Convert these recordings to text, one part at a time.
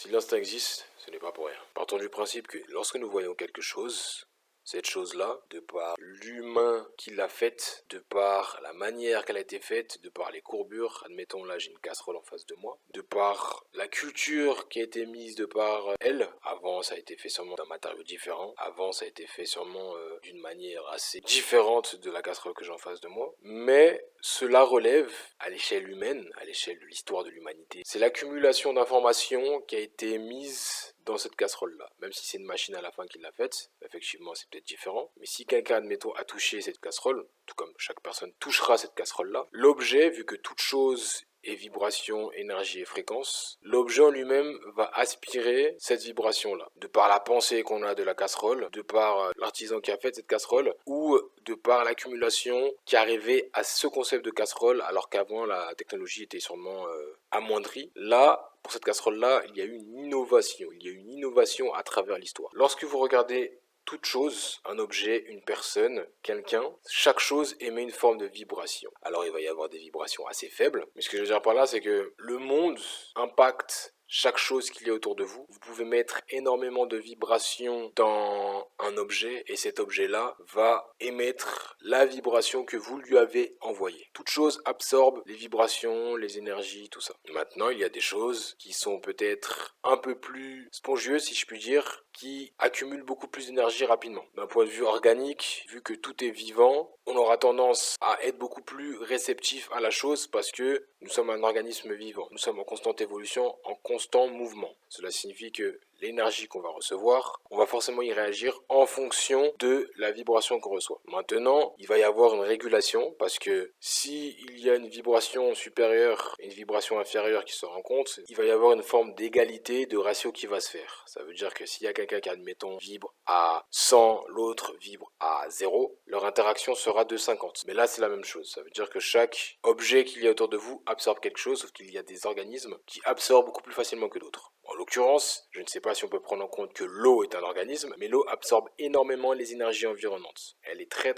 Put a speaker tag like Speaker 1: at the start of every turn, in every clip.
Speaker 1: Si l'instinct existe, ce n'est pas pour rien. Partons du principe que lorsque nous voyons quelque chose, cette chose-là, de par l'humain qui l'a faite, de par la manière qu'elle a été faite, de par les courbures, admettons là j'ai une casserole en face de moi, de par la culture qui a été mise de par elle, avant ça a été fait sûrement d'un matériau différent, avant ça a été fait sûrement d'une manière assez différente de la casserole que j'ai en face de moi, mais cela relève à l'échelle humaine, à l'échelle de l'histoire de l'humanité. C'est l'accumulation d'informations qui a été mise dans cette casserole-là. Même si c'est une machine à la fin qui l'a faite, effectivement c'est peut-être différent. Mais si quelqu'un, admettons, a touché cette casserole, tout comme chaque personne touchera cette casserole-là, l'objet, vu que toute chose est vibration, énergie et fréquence, l'objet en lui-même va aspirer cette vibration-là. De par la pensée qu'on a de la casserole, de par l'artisan qui a fait cette casserole, ou de par l'accumulation qui arrivait à ce concept de casserole, alors qu'avant la technologie était sûrement amoindrie. Là, pour cette casserole-là, il y a eu une innovation. Il y a eu une innovation à travers l'histoire. Lorsque vous regardez toute chose, un objet, une personne, quelqu'un, chaque chose émet une forme de vibration. Alors il va y avoir des vibrations assez faibles, mais ce que je veux dire par là, c'est que le monde impacte chaque chose qu'il y a autour de vous. Vous pouvez mettre énormément de vibrations dans un objet et cet objet-là va émettre la vibration que vous lui avez envoyée. Toute chose absorbe les vibrations, les énergies, tout ça. Maintenant, il y a des choses qui sont peut-être un peu plus spongieuses, si je puis dire, qui accumulent beaucoup plus d'énergie rapidement. D'un point de vue organique, vu que tout est vivant, on aura tendance à être beaucoup plus réceptif à la chose parce que nous sommes un organisme vivant. Nous sommes en constante évolution, en constant mouvement. Cela signifie que l'énergie qu'on va recevoir, on va forcément y réagir en fonction de la vibration qu'on reçoit. Maintenant, il va y avoir une régulation parce que si il y a une vibration supérieure et une vibration inférieure qui se rencontrent, il va y avoir une forme d'égalité, de ratio qui va se faire. Ça veut dire que s'il y a quelqu'un qui, admettons, vibre à 100, l'autre vibre à 0, leur interaction sera de 50. Mais là, c'est la même chose. Ça veut dire que chaque objet qu'il y a autour de vous absorbe quelque chose, sauf qu'il y a des organismes qui absorbent beaucoup plus facilement que d'autres. En l'occurrence, je ne sais pas si on peut prendre en compte que l'eau est un organisme, mais l'eau absorbe énormément les énergies environnantes. Elle est très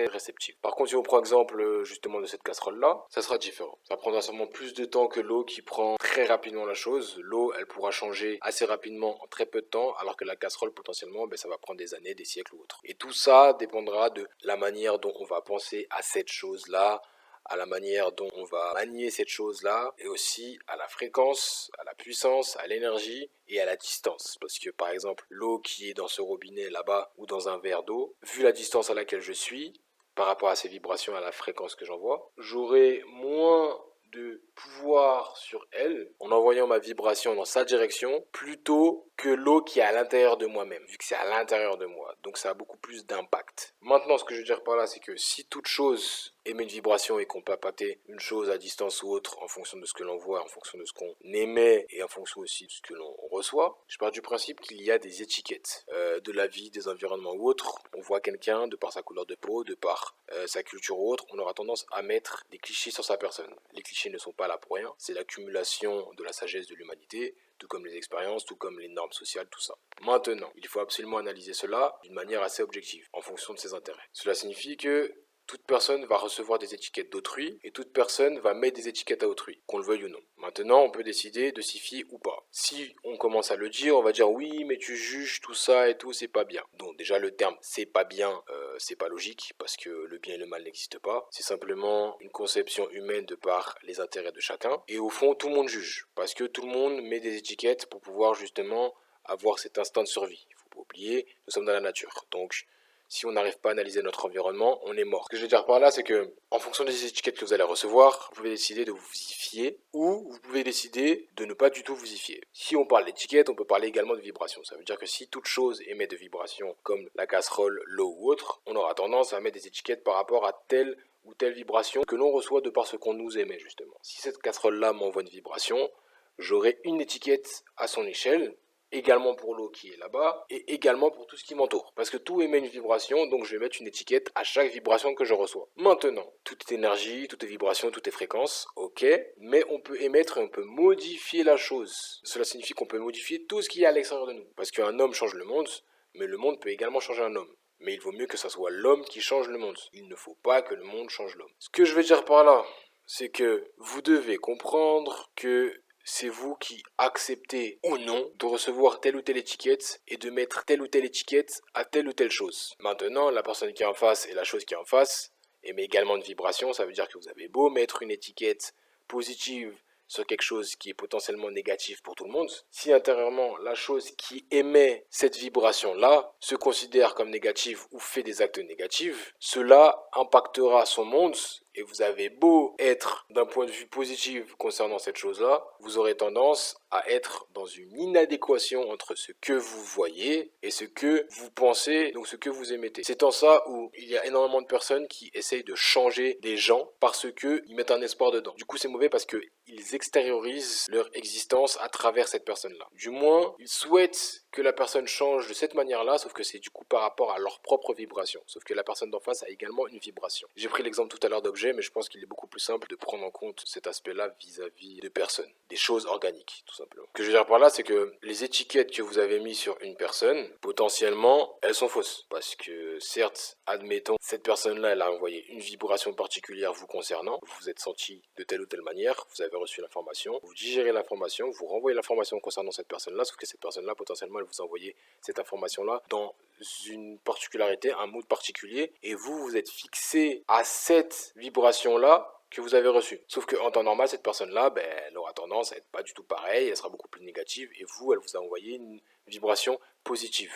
Speaker 1: réceptive. Par contre, si on prend exemple justement de cette casserole-là, ça sera différent. Ça prendra sûrement plus de temps que l'eau qui prend très rapidement la chose. L'eau, elle pourra changer assez rapidement en très peu de temps, alors que la casserole, potentiellement, ça va prendre des années, des siècles ou autre. Et tout ça dépendra de la manière dont on va penser à cette chose-là, à la manière dont on va manier cette chose-là, et aussi à la fréquence, à la puissance, à l'énergie et à la distance. Parce que par exemple, l'eau qui est dans ce robinet là-bas ou dans un verre d'eau, vu la distance à laquelle je suis, par rapport à ces vibrations, à la fréquence que j'envoie, j'aurai moins de pouvoir sur elle en envoyant ma vibration dans sa direction plutôt que l'eau qui est à l'intérieur de moi-même, vu que c'est à l'intérieur de moi. Donc ça a beaucoup plus d'impact. Maintenant, ce que je veux dire par là, c'est que si toute chose émet une vibration et qu'on peut impacter une chose à distance ou autre en fonction de ce que l'on voit, en fonction de ce qu'on émet et en fonction aussi de ce que l'on reçoit, je pars du principe qu'il y a des étiquettes de la vie, des environnements ou autres. On voit quelqu'un, de par sa couleur de peau, de par sa culture ou autre, on aura tendance à mettre des clichés sur sa personne. Les clichés ne sont pas là pour rien, c'est l'accumulation de la sagesse de l'humanité, tout comme les expériences, tout comme les normes sociales, tout ça. Maintenant, il faut absolument analyser cela d'une manière assez objective, en fonction de ses intérêts. Cela signifie que toute personne va recevoir des étiquettes d'autrui et toute personne va mettre des étiquettes à autrui, qu'on le veuille ou non. Maintenant, on peut décider de s'y fier ou pas. Si on commence à le dire, on va dire oui, mais tu juges tout ça et tout, c'est pas bien. Donc déjà le terme c'est pas bien, c'est pas logique parce que le bien et le mal n'existent pas. C'est simplement une conception humaine de par les intérêts de chacun. Et au fond, tout le monde juge parce que tout le monde met des étiquettes pour pouvoir justement avoir cet instinct de survie. Il faut pas oublier, nous sommes dans la nature. Donc si on n'arrive pas à analyser notre environnement, on est mort. Ce que je veux dire par là, c'est que, en fonction des étiquettes que vous allez recevoir, vous pouvez décider de vous y fier ou vous pouvez décider de ne pas du tout vous y fier. Si on parle d'étiquette, on peut parler également de vibration. Ça veut dire que si toute chose émet de vibrations, comme la casserole, l'eau ou autre, on aura tendance à mettre des étiquettes par rapport à telle ou telle vibration que l'on reçoit de par ce qu'on nous émet, justement. Si cette casserole-là m'envoie une vibration, j'aurai une étiquette à son échelle, également pour l'eau qui est là-bas, et également pour tout ce qui m'entoure. Parce que tout émet une vibration, donc je vais mettre une étiquette à chaque vibration que je reçois. Maintenant, tout est énergie, tout est vibration, tout est fréquence, ok, mais on peut émettre et on peut modifier la chose. Cela signifie qu'on peut modifier tout ce qui est à l'extérieur de nous. Parce qu'un homme change le monde, mais le monde peut également changer un homme. Mais il vaut mieux que ce soit l'homme qui change le monde. Il ne faut pas que le monde change l'homme. Ce que je veux dire par là, c'est que vous devez comprendre que c'est vous qui acceptez ou non de recevoir telle ou telle étiquette et de mettre telle ou telle étiquette à telle ou telle chose. Maintenant, la personne qui est en face et la chose qui est en face émet également une vibration. Ça veut dire que vous avez beau mettre une étiquette positive sur quelque chose qui est potentiellement négatif pour tout le monde, si intérieurement la chose qui émet cette vibration-là se considère comme négative ou fait des actes négatifs, cela impactera son monde. Et vous avez beau être d'un point de vue positif concernant cette chose-là, vous aurez tendance à être dans une inadéquation entre ce que vous voyez et ce que vous pensez, donc ce que vous émettez. C'est en ça où il y a énormément de personnes qui essayent de changer des gens parce qu'ils mettent un espoir dedans. Du coup, c'est mauvais parce qu'ils extériorisent leur existence à travers cette personne-là. Du moins, ils souhaitent que la personne change de cette manière-là, sauf que c'est du coup par rapport à leur propre vibration. Sauf que la personne d'en face a également une vibration. J'ai pris l'exemple tout à l'heure d'objets, mais je pense qu'il est beaucoup plus simple de prendre en compte cet aspect-là vis-à-vis de personnes, des choses organiques, tout simplement. Ce que je veux dire par là, c'est que les étiquettes que vous avez mises sur une personne, potentiellement, elles sont fausses. Parce que, certes, admettons, cette personne-là, elle a envoyé une vibration particulière vous concernant, vous vous êtes senti de telle ou telle manière, vous avez reçu l'information, vous digérez l'information, vous renvoyez l'information concernant cette personne-là, sauf que cette personne-là, potentiellement, elle vous a envoyé cette information-là dans une particularité, un mood particulier, et vous êtes fixé à cette vibration-là que vous avez reçue. Sauf qu'en temps normal, cette personne-là, elle aura tendance à être pas du tout pareille, elle sera beaucoup plus négative, et vous, elle vous a envoyé une vibration positive.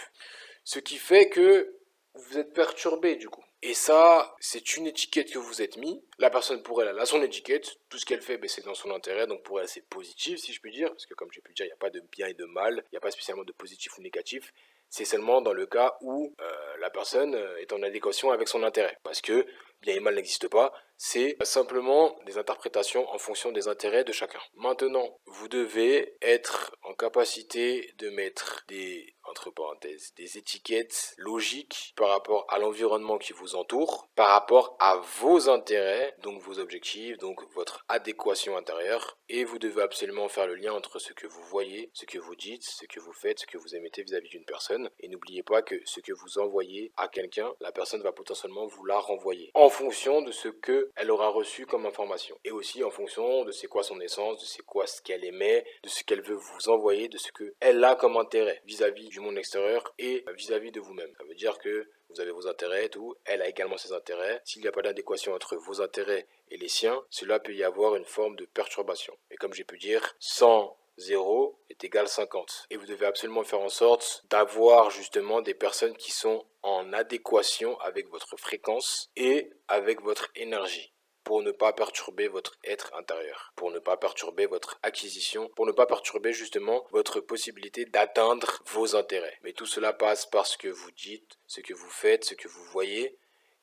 Speaker 1: Ce qui fait que vous êtes perturbé du coup. Et ça, c'est une étiquette que vous êtes mis. La personne pour elle, elle a son étiquette. Tout ce qu'elle fait, c'est dans son intérêt. Donc pour elle, c'est positif, si je puis dire. Parce que comme j'ai pu dire, il n'y a pas de bien et de mal. Il n'y a pas spécialement de positif ou négatif. C'est seulement dans le cas où la personne est en adéquation avec son intérêt. Parce que bien et mal n'existe pas. C'est simplement des interprétations en fonction des intérêts de chacun. Maintenant, vous devez être en capacité de mettre des, entre parenthèses, des étiquettes logiques par rapport à l'environnement qui vous entoure, par rapport à vos intérêts, donc vos objectifs, donc votre adéquation intérieure, et vous devez absolument faire le lien entre ce que vous voyez, ce que vous dites, ce que vous faites, ce que vous émettez vis-à-vis d'une personne, et n'oubliez pas que ce que vous envoyez à quelqu'un, la personne va potentiellement vous la renvoyer, en fonction de ce qu'elle aura reçu comme information, et aussi en fonction de c'est quoi son essence, de c'est quoi ce qu'elle émet, de ce qu'elle veut vous envoyer, de ce qu'elle a comme intérêt vis-à-vis du monde extérieur et vis-à-vis de vous-même. Ça veut dire que vous avez vos intérêts et tout, elle a également ses intérêts. S'il n'y a pas d'adéquation entre vos intérêts et les siens, cela peut y avoir une forme de perturbation. Et comme j'ai pu dire, 100 0 est égal 50. Et vous devez absolument faire en sorte d'avoir justement des personnes qui sont en adéquation avec votre fréquence et avec votre énergie, pour ne pas perturber votre être intérieur, pour ne pas perturber votre acquisition, pour ne pas perturber justement votre possibilité d'atteindre vos intérêts. Mais tout cela passe par ce que vous dites, ce que vous faites, ce que vous voyez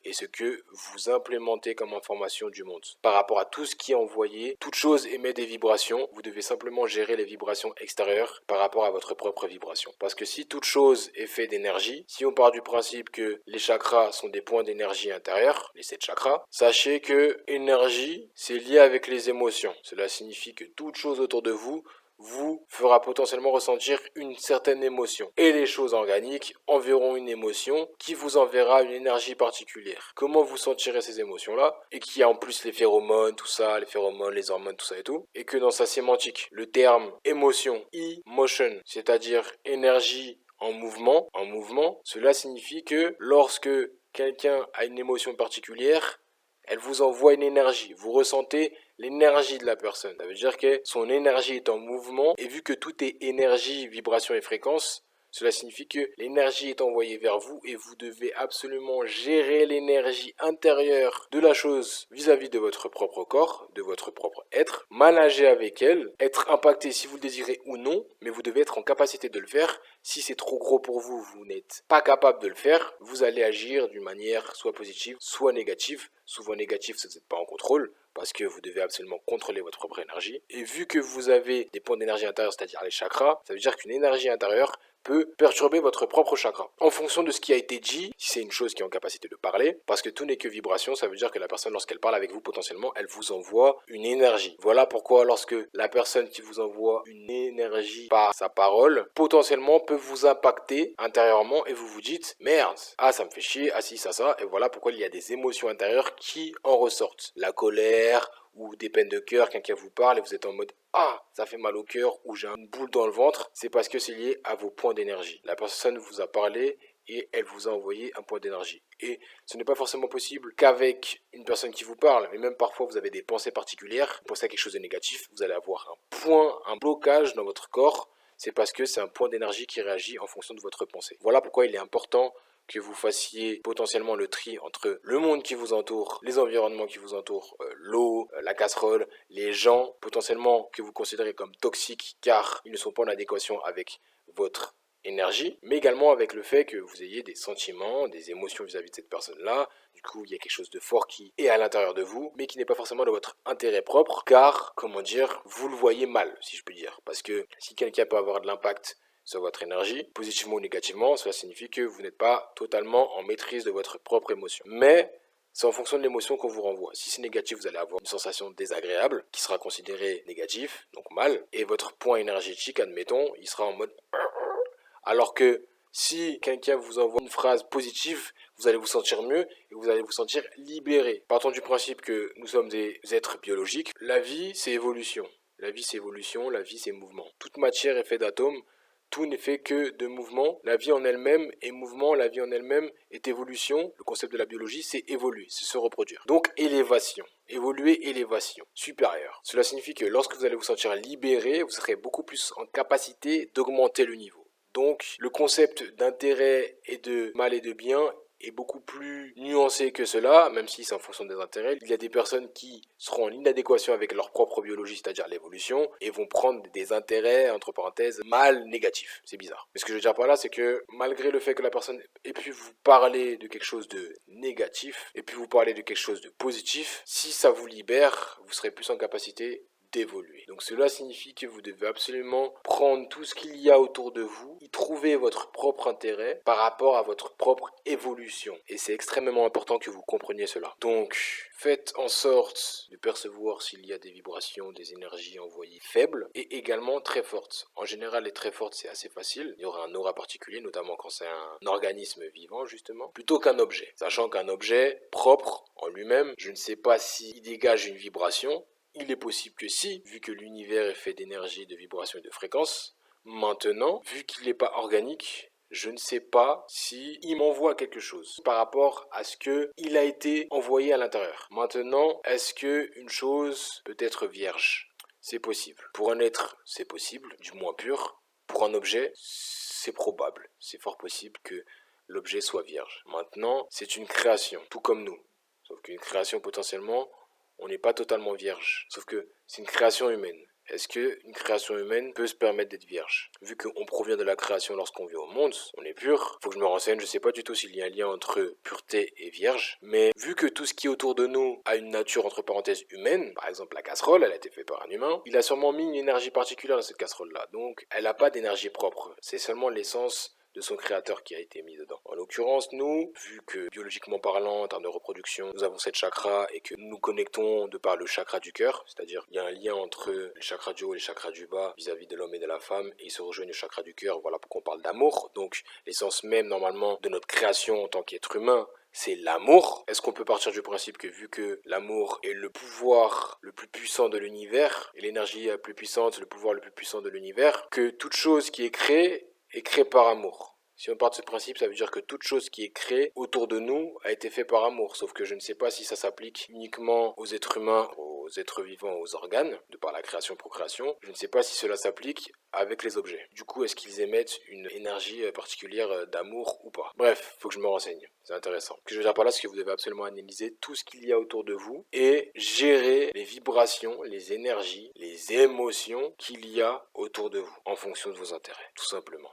Speaker 1: et ce que vous implémentez comme information du monde. Par rapport à tout ce qui est envoyé, toute chose émet des vibrations, vous devez simplement gérer les vibrations extérieures par rapport à votre propre vibration. Parce que si toute chose est faite d'énergie, si on part du principe que les chakras sont des points d'énergie intérieure, les 7 chakras, sachez que énergie, c'est lié avec les émotions. Cela signifie que toute chose autour de vous fera potentiellement ressentir une certaine émotion. Et les choses organiques enverront une émotion qui vous enverra une énergie particulière. Comment vous sentirez ces émotions-là? Et qu'il y a en plus les phéromones, tout ça, les phéromones, les hormones, tout ça et tout. Et que dans sa sémantique, le terme émotion, emotion, c'est-à-dire énergie en mouvement, cela signifie que lorsque quelqu'un a une émotion particulière, elle vous envoie une énergie. Vous ressentez l'énergie de la personne. Ça veut dire que son énergie est en mouvement et vu que tout est énergie, vibration et fréquence, cela signifie que l'énergie est envoyée vers vous et vous devez absolument gérer l'énergie intérieure de la chose vis-à-vis de votre propre corps, de votre propre être, manager avec elle, être impacté si vous le désirez ou non, mais vous devez être en capacité de le faire. Si c'est trop gros pour vous, vous n'êtes pas capable de le faire, vous allez agir d'une manière soit positive, soit négative. Souvent négative si vous n'êtes pas en contrôle, parce que vous devez absolument contrôler votre propre énergie. Et vu que vous avez des points d'énergie intérieure, c'est-à-dire les chakras, ça veut dire qu'une énergie intérieure peut perturber votre propre chakra. En fonction de ce qui a été dit, si c'est une chose qui est en capacité de parler, parce que tout n'est que vibration, ça veut dire que la personne, lorsqu'elle parle avec vous, potentiellement, elle vous envoie une énergie. Voilà pourquoi lorsque la personne qui vous envoie une énergie par sa parole, potentiellement peut vous impacter intérieurement et vous vous dites, merde, ah ça me fait chier, ah si, ça, et voilà pourquoi il y a des émotions intérieures qui en ressortent. La colère, ou des peines de cœur, quelqu'un vous parle et vous êtes en mode ah, ça fait mal au cœur ou j'ai une boule dans le ventre, c'est parce que c'est lié à vos points d'énergie. La personne vous a parlé et elle vous a envoyé un point d'énergie. Et ce n'est pas forcément possible qu'avec une personne qui vous parle, mais même parfois vous avez des pensées particulières, vous pensez à quelque chose de négatif, vous allez avoir un point, un blocage dans votre corps, c'est parce que c'est un point d'énergie qui réagit en fonction de votre pensée. Voilà pourquoi il est important que vous fassiez potentiellement le tri entre le monde qui vous entoure, les environnements qui vous entourent, l'eau, la casserole, les gens potentiellement que vous considérez comme toxiques car ils ne sont pas en adéquation avec votre énergie, mais également avec le fait que vous ayez des sentiments, des émotions vis-à-vis de cette personne-là. Du coup, il y a quelque chose de fort qui est à l'intérieur de vous, mais qui n'est pas forcément de votre intérêt propre, car, comment dire, vous le voyez mal, si je peux dire. Parce que si quelqu'un peut avoir de l'impact sur votre énergie, positivement ou négativement, cela signifie que vous n'êtes pas totalement en maîtrise de votre propre émotion. Mais c'est en fonction de l'émotion qu'on vous renvoie. Si c'est négatif, vous allez avoir une sensation désagréable qui sera considérée négatif, donc mal, et votre point énergétique, admettons, il sera en mode alors que si quelqu'un vous envoie une phrase positive, vous allez vous sentir mieux et vous allez vous sentir libéré. Partons du principe que nous sommes des êtres biologiques. La vie, c'est évolution. La vie, c'est évolution. La vie, c'est mouvement. Toute matière est faite d'atomes. Tout n'est fait que de mouvement. La vie en elle-même est mouvement. La vie en elle-même est évolution. Le concept de la biologie, c'est évoluer, c'est se reproduire. Donc, élévation. Évoluer, élévation, supérieure. Cela signifie que lorsque vous allez vous sentir libéré, vous serez beaucoup plus en capacité d'augmenter le niveau. Donc, le concept d'intérêt et de mal et de bien est beaucoup plus nuancé que cela, même si c'est en fonction des intérêts. Il y a des personnes qui seront en inadéquation avec leur propre biologie, c'est-à-dire l'évolution, et vont prendre des intérêts, entre parenthèses, mal négatifs. C'est bizarre. Mais ce que je veux dire par là, c'est que malgré le fait que la personne ait pu vous parler de quelque chose de négatif, et puis vous parler de quelque chose de positif, si ça vous libère, vous serez plus en capacité d'évoluer. Donc cela signifie que vous devez absolument prendre tout ce qu'il y a autour de vous, y trouver votre propre intérêt par rapport à votre propre évolution. Et c'est extrêmement important que vous compreniez cela. Donc faites en sorte de percevoir s'il y a des vibrations, des énergies envoyées faibles et également très fortes. En général, les très fortes, c'est assez facile. Il y aura un aura particulier, notamment quand c'est un organisme vivant, justement, plutôt qu'un objet. Sachant qu'un objet propre en lui-même, je ne sais pas s'il dégage une vibration. Il est possible que si, vu que l'univers est fait d'énergie, de vibrations et de fréquences. Maintenant, vu qu'il n'est pas organique, je ne sais pas si il m'envoie quelque chose par rapport à ce que il a été envoyé à l'intérieur. Maintenant, est-ce que une chose peut être vierge? C'est possible. Pour un être, c'est possible, du moins pur. Pour un objet, c'est probable. C'est fort possible que l'objet soit vierge. Maintenant, c'est une création, tout comme nous. Sauf qu'une création potentiellement, on n'est pas totalement vierge. Sauf que c'est une création humaine. Est-ce qu'une création humaine peut se permettre d'être vierge? Vu qu'on provient de la création lorsqu'on vit au monde, on est pur. Faut que je me renseigne, je sais pas du tout s'il y a un lien entre pureté et vierge. Mais vu que tout ce qui est autour de nous a une nature entre parenthèses humaine, par exemple la casserole, elle a été faite par un humain, il a sûrement mis une énergie particulière dans cette casserole-là. Donc elle n'a pas d'énergie propre. C'est seulement l'essence de son créateur qui a été mis dedans. En l'occurrence, nous, vu que biologiquement parlant, en termes de reproduction, nous avons 7 chakras et que nous nous connectons de par le chakra du cœur, c'est-à-dire il y a un lien entre les chakras du haut et les chakras du bas vis-à-vis de l'homme et de la femme, et ils se rejoignent au chakra du cœur, voilà pourquoi on parle d'amour. Donc l'essence même normalement de notre création en tant qu'être humain, c'est l'amour. Est-ce qu'on peut partir du principe que vu que l'amour est le pouvoir le plus puissant de l'univers, et l'énergie la plus puissante, le pouvoir le plus puissant de l'univers, que toute chose qui est créée par amour? Si on part de ce principe, ça veut dire que toute chose qui est créée autour de nous a été faite par amour. Sauf que je ne sais pas si ça s'applique uniquement aux êtres humains, aux êtres vivants, aux organes, de par la création-procréation. Je ne sais pas si cela s'applique avec les objets. Du coup, est-ce qu'ils émettent une énergie particulière d'amour ou pas? Bref, faut que je me renseigne. C'est intéressant. Ce que je veux dire par là, c'est que vous devez absolument analyser tout ce qu'il y a autour de vous et gérer les vibrations, les énergies, les émotions qu'il y a autour de vous en fonction de vos intérêts, tout simplement.